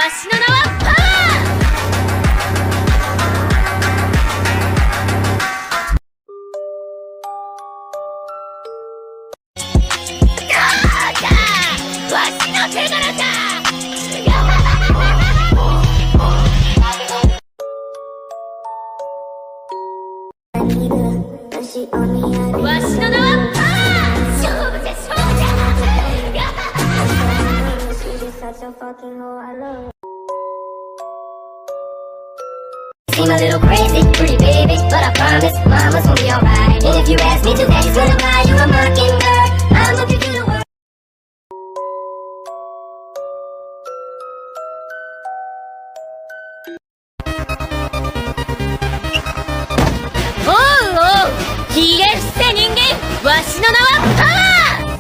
しの名はパワー。わしの手柄だ。わしの名はパワー。勝負じゃ勝負じゃ。Seem a little crazy, pretty baby, but I promise mama's gonna be alright. And if you ask me to, daddy's gonna buy you a mockingbird. I'm looking to the world. Oh, ひげ伏せ人間、わしの名はパワ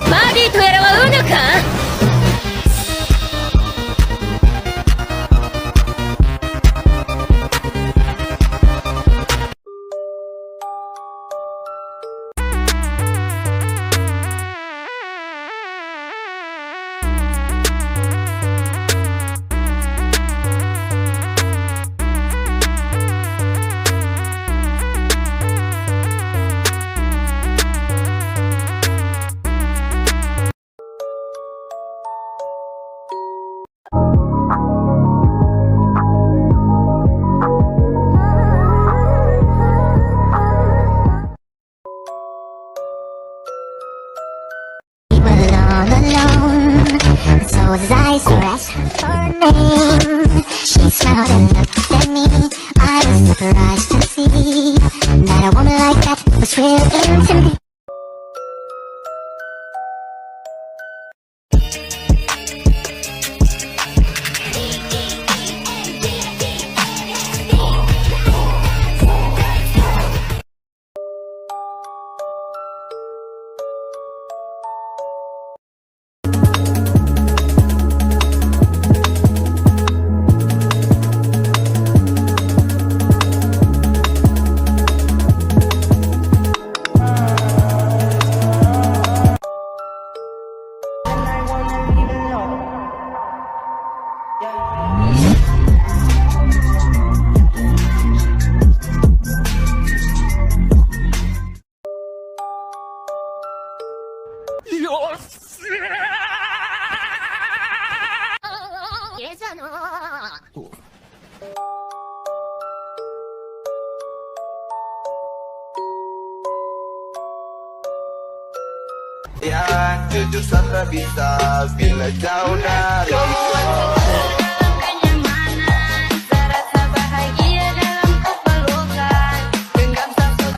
ー。バービーとやらはうぬか。So as I scratched her name, she smiled and looked at me. I was surprised to see that a woman like that was real into me. Yang jujur tak bisa bila jauh dari rasa bahagia dalam kepelukan genggam satu.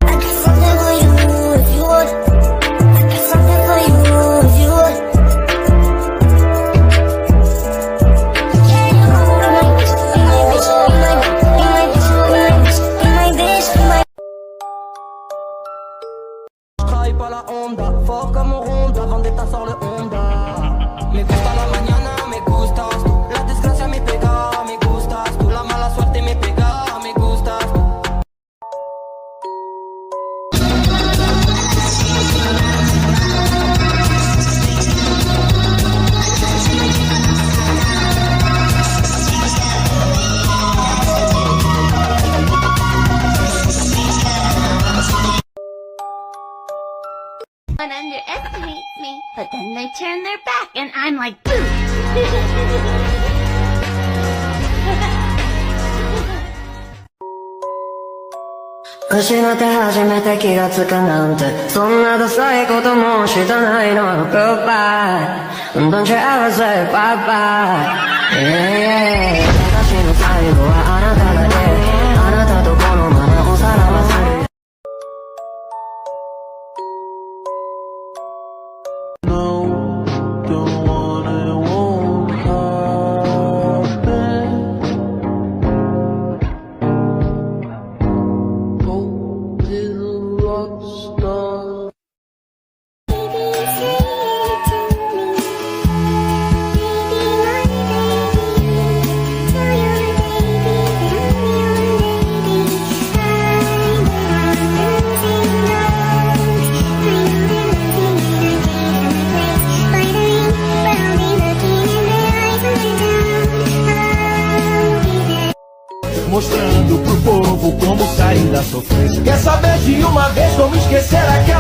I got something for you if you would. I got something for you if you would. Pas la onda, fort comme Honda, Vendetta sort le Honda. Me gusta la mañana, me gustas tú. La desgracia me pega, me gustas tú. La mala suerte me pega, me gustas tú. Underestimate me, but then they turn their back and I'm like, boo! 失って初めて気がつくなんてそんなダサいこともしたないの Goodbye Don't you ever say bye bye Yeah, yeah 私の最後はあなただけあなたとこのままおさらばするBaby, será que